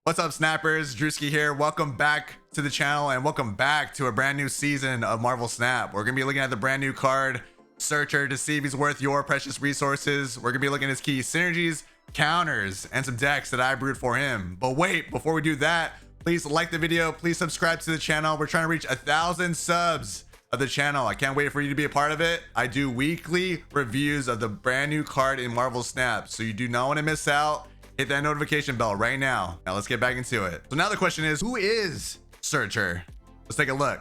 What's up, snappers? Drewski here. Welcome back to the channel and welcome back to a brand new season of Marvel Snap. We're gonna be looking at the brand new card Surtur to see if he's worth your precious resources. We're gonna be looking at his key synergies, counters, and some decks that I brewed for him. But wait, before we do that, please like the video, please subscribe to the channel. We're trying to reach 1,000 subs of the channel. I can't wait for you to be a part of it. I do weekly reviews of the brand new card in Marvel Snap, so you do not want to miss out. Hit that notification bell right now. Now let's get back into it. So now the question is, who is Surtur? Let's take a look.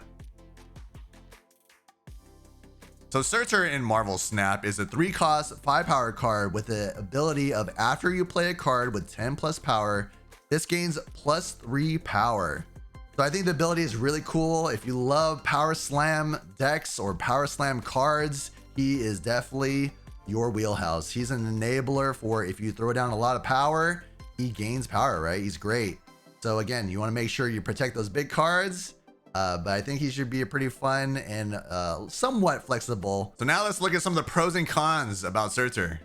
So Surtur in Marvel Snap is a 3-cost, 5-power card with the ability of after you play a card with 10 plus power, this gains +3 power. So I think the ability is really cool. If you love Power Slam decks or Power Slam cards, he is definitely your wheelhouse. He's an enabler for if you throw down a lot of power, he gains power, right? He's great. So again, you want to make sure you protect those big cards, but I think he should be a pretty fun and somewhat flexible. So now let's look at some of the pros and cons about Surtur.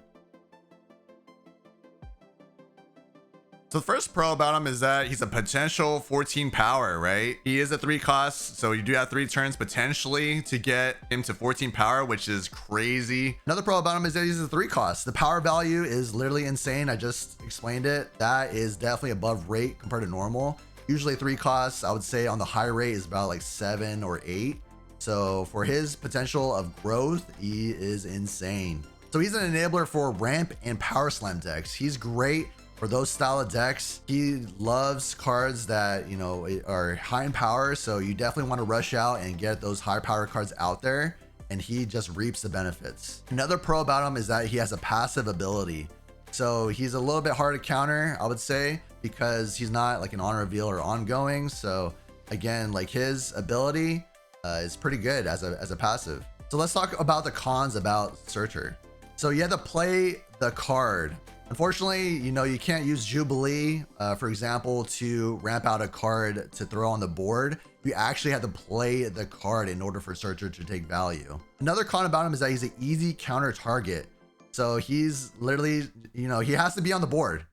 So the first pro about him is that he's a potential 14 power, right? He is a 3-cost, so you do have 3 turns potentially to get him to 14 power, which is crazy. Another pro about him is that he's a 3-cost. The power value is literally insane. I just explained it. That is definitely above rate compared to normal. Usually 3 costs, I would say on the high rate is about like 7 or 8. So for his potential of growth, he is insane. So he's an enabler for ramp and power slam decks. He's great for those style of decks. He loves cards that, you know, are high in power, so you definitely want to rush out and get those high power cards out there, and he just reaps the benefits. Another pro about him is that he has a passive ability, so he's a little bit hard to counter, I would say, because he's not like an on reveal or ongoing. So again, like his ability is pretty good as a passive. So let's talk about the cons about Surtur. So you have to play the card. Unfortunately, you know, you can't use Jubilee, for example, to ramp out a card to throw on the board. You actually have to play the card in order for Surtur to take value. Another con about him is that he's an easy counter target. So he's literally, you know, he has to be on the board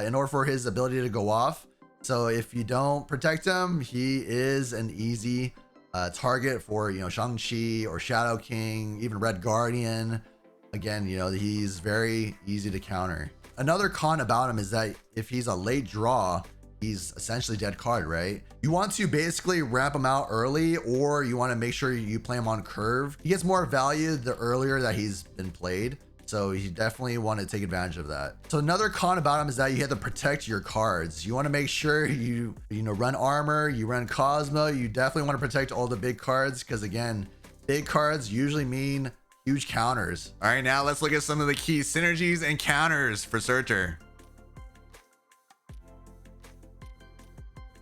in order for his ability to go off. So if you don't protect him, he is an easy target for, you know, Shang-Chi or Shadow King, even Red Guardian. Again, you know, he's very easy to counter. Another con about him is that if he's a late draw, he's essentially dead card, right? You want to basically ramp him out early, or you want to make sure you play him on curve. He gets more value the earlier that he's been played, so you definitely want to take advantage of that. So another con about him is that you have to protect your cards. You want to make sure you run armor, you run Cosmo. You definitely want to protect all the big cards, because again, big cards usually mean huge counters. All right, now let's look at some of the key synergies and counters for Surtur.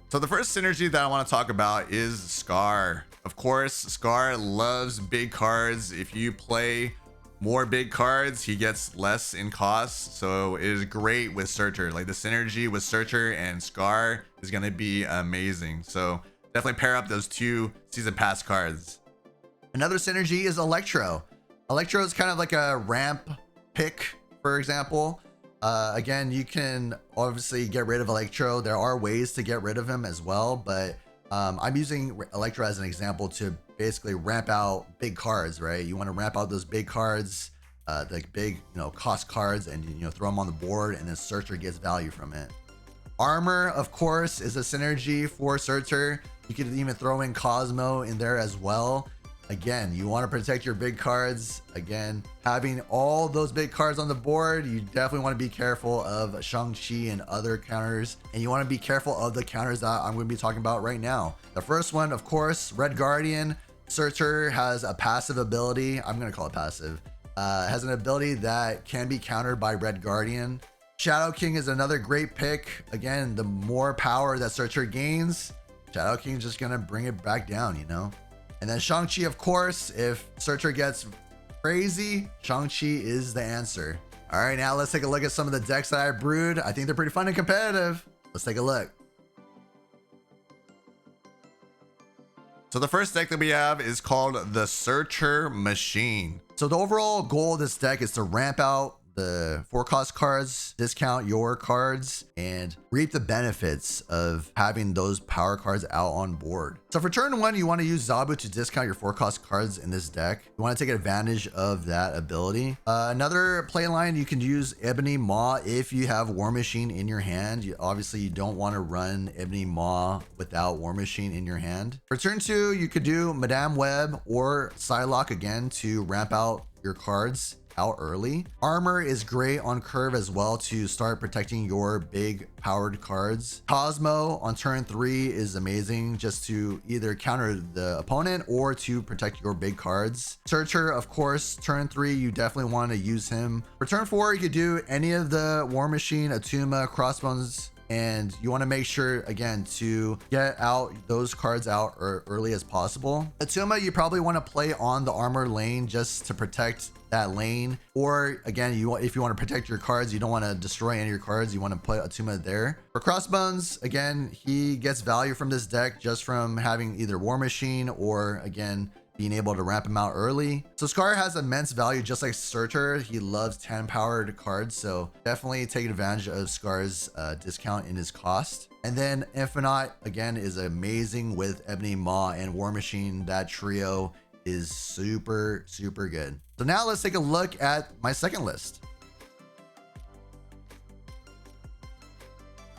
So the first synergy that I want to talk about is Scar. Of course, Scar loves big cards. If you play more big cards, he gets less in cost. So it is great with Surtur. Like the synergy with Surtur and Scar is going to be amazing. So definitely pair up those 2 season pass cards. Another synergy is Electro. Electro is kind of like a ramp pick, for example. Again, you can obviously get rid of Electro. There are ways to get rid of him as well, but I'm using Electro as an example to basically ramp out big cards, right? You want to ramp out those big cards, like big, you know, cost cards, and you know, throw them on the board, and then Surtur gets value from it. Armor, of course, is a synergy for Surtur. You could even throw in Cosmo in there as well. Again, you want to protect your big cards. Again, having all those big cards on the board, you definitely want to be careful of Shang-Chi and other counters. And you want to be careful of the counters that I'm going to be talking about right now. The first one, of course, Red Guardian. Surtur has a passive ability. I'm going to call it passive. Has an ability that can be countered by Red Guardian. Shadow King is another great pick. Again, the more power that Surtur gains, Shadow King is just going to bring it back down, you know? And then Shang-Chi, of course, if Surtur gets crazy, Shang-Chi is the answer. All right, now let's take a look at some of the decks that I brewed. I think they're pretty fun and competitive. Let's take a look. So the first deck that we have is called the Surtur Machine. So the overall goal of this deck is to ramp out the 4-cost cards, discount your cards, and reap the benefits of having those power cards out on board. So for turn 1, you want to use Zabu to discount your 4-cost cards in this deck. You want to take advantage of that ability. Another play line, you can use Ebony Maw if you have War Machine in your hand. Obviously, you don't want to run Ebony Maw without War Machine in your hand. For turn 2, you could do Madame Web or Psylocke again to ramp out your cards out early. Armor is great on curve as well to start protecting your big powered cards. Cosmo on turn 3 is amazing just to either counter the opponent or to protect your big cards. Surtur, of course, turn 3, you definitely want to use him. For turn 4, you could do any of the War Machine, Attuma, Crossbones, and you want to make sure again to get out those cards out early as possible. Attuma, you probably want to play on the armor lane just to protect that lane, or again, if you want to protect your cards, you don't want to destroy any of your cards, you want to put Attuma there. For Crossbones, again, he gets value from this deck just from having either War Machine or again being able to ramp him out early. So Scar has immense value just like Surtur. He loves 10 powered cards, so definitely take advantage of Scar's discount in his cost. And then Infinite again is amazing with Ebony Maw and War Machine. That trio is super good. So now let's take a look at my second list.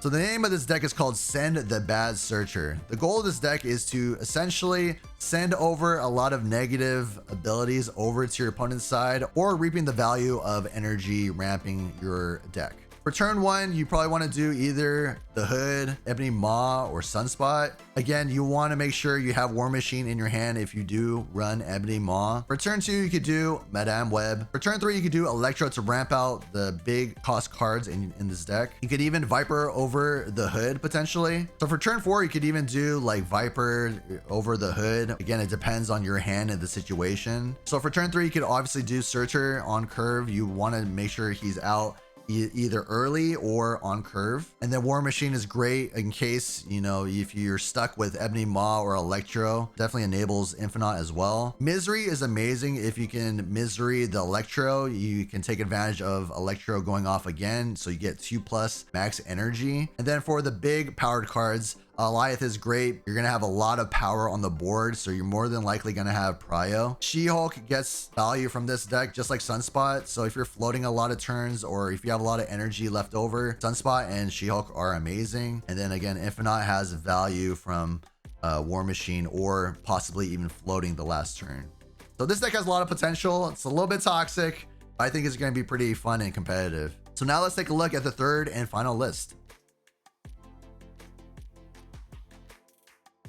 So the name of this deck is called Send the Bad Searcher. The goal of this deck is to essentially send over a lot of negative abilities over to your opponent's side, or reaping the value of energy ramping your deck. For turn 1, you probably want to do either the Hood, Ebony Maw, or Sunspot. Again, you want to make sure you have War Machine in your hand if you do run Ebony Maw. For turn 2, you could do Madame Web. For turn 3, you could do Electro to ramp out the big cost cards in this deck. You could even Viper over the Hood potentially. So for turn 4, you could even do like Viper over the Hood. Again, it depends on your hand and the situation. So for turn 3, you could obviously do Surtur on curve. You want to make sure he's out either early or on curve. And then War Machine is great in case, you know, if you're stuck with Ebony Maw or Electro, definitely enables Infinite as well. Misery is amazing. If you can Misery the Electro, you can take advantage of Electro going off again, so you get 2+ max energy. And then for the big powered cards, Alioth is great. You're going to have a lot of power on the board, so you're more than likely going to have Prio. She-Hulk gets value from this deck, just like Sunspot. So if you're floating a lot of turns, or if you have a lot of energy left over, Sunspot and She-Hulk are amazing. And then again, Infinite has value from War Machine, or possibly even floating the last turn. So this deck has a lot of potential. It's a little bit toxic, but I think it's going to be pretty fun and competitive. So now let's take a look at the third and final list.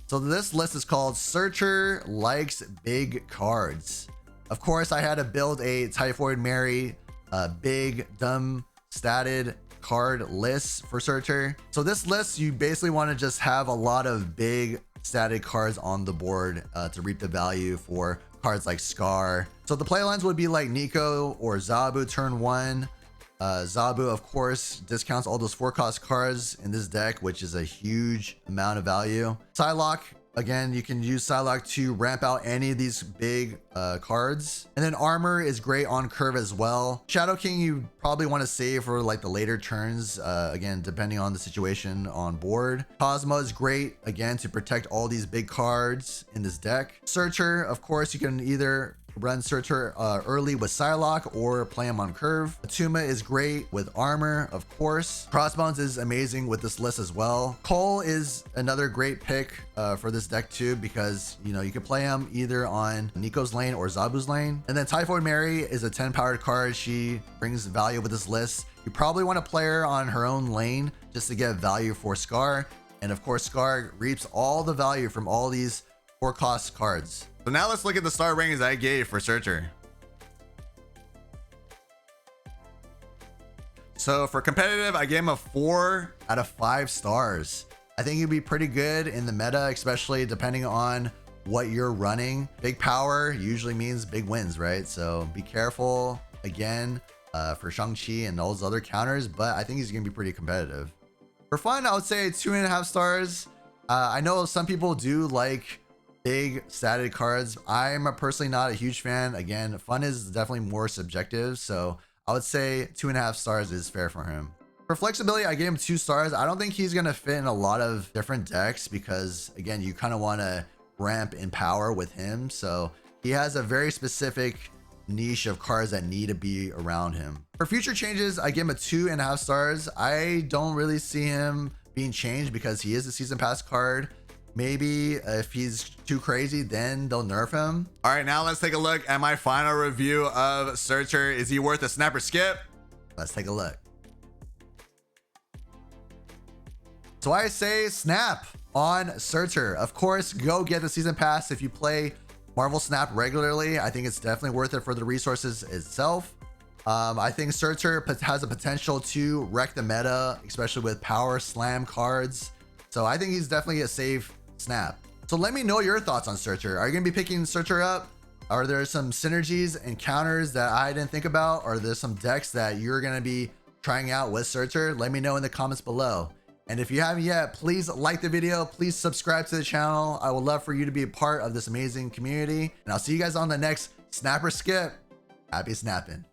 So this list is called Surtur Likes Big Cards. Of course, I had to build a Typhoid Mary, big, dumb, statted card list for Surtur. So this list, you basically want to just have a lot of big statted cards on the board to reap the value for cards like Scar. So the playlines would be like Nico or Zabu turn 1. Zabu, of course, discounts all those 4-cost cards in this deck, which is a huge amount of value. Psylocke, again, you can use Psylocke to ramp out any of these big cards. And then Armor is great on curve as well. Shadow King, you probably want to save for like the later turns, again, depending on the situation on board. Cosmo is great, again, to protect all these big cards in this deck. Surtur, of course, you can either run Surtur early with Psylocke or play him on curve. Attuma is great with Armor, of course. Crossbones is amazing with this list as well. Cole is another great pick for this deck too, because you know you can play him either on Nico's lane or Zabu's lane. And then Typhoid Mary is a 10 powered card. She brings value with this list. You probably want to play her on her own lane just to get value for Scar. And of course, Scar reaps all the value from all these 4-cost cards. So now let's look at the star ratings I gave for Surtur. So for competitive, I gave him a 4 out of 5 stars. I think he'd be pretty good in the meta, especially depending on what you're running. Big power usually means big wins, right? So be careful again for Shang-Chi and all those other counters, but I think he's gonna be pretty competitive. For fun, I would say 2.5 stars. I know some people do like big statted cards. I'm personally not a huge fan. Again, fun is definitely more subjective, so I would say 2.5 stars is fair for him. For flexibility, I gave him 2 stars. I don't think he's going to fit in a lot of different decks because, again, you kind of want to ramp in power with him. So he has a very specific niche of cards that need to be around him. For future changes, I give him a 2.5 stars. I don't really see him being changed because he is a season pass card. Maybe if he's too crazy, then they'll nerf him. All right, now let's take a look at my final review of Surtur. Is he worth a snap or skip? Let's take a look. So I say snap on Surtur. Of course, go get the season pass if you play Marvel Snap regularly. I think it's definitely worth it for the resources itself. I think Surtur has a potential to wreck the meta, especially with power slam cards. So I think he's definitely a safe snap. So let me know your thoughts on Surtur. Are you going to be picking Surtur up? Are there some synergies and counters that I didn't think about? Are there some decks that you're going to be trying out with Surtur? Let me know in the comments below. And if you haven't yet, please like the video. Please subscribe to the channel. I would love for you to be a part of this amazing community. And I'll see you guys on the next Snap or Skip. Happy snapping.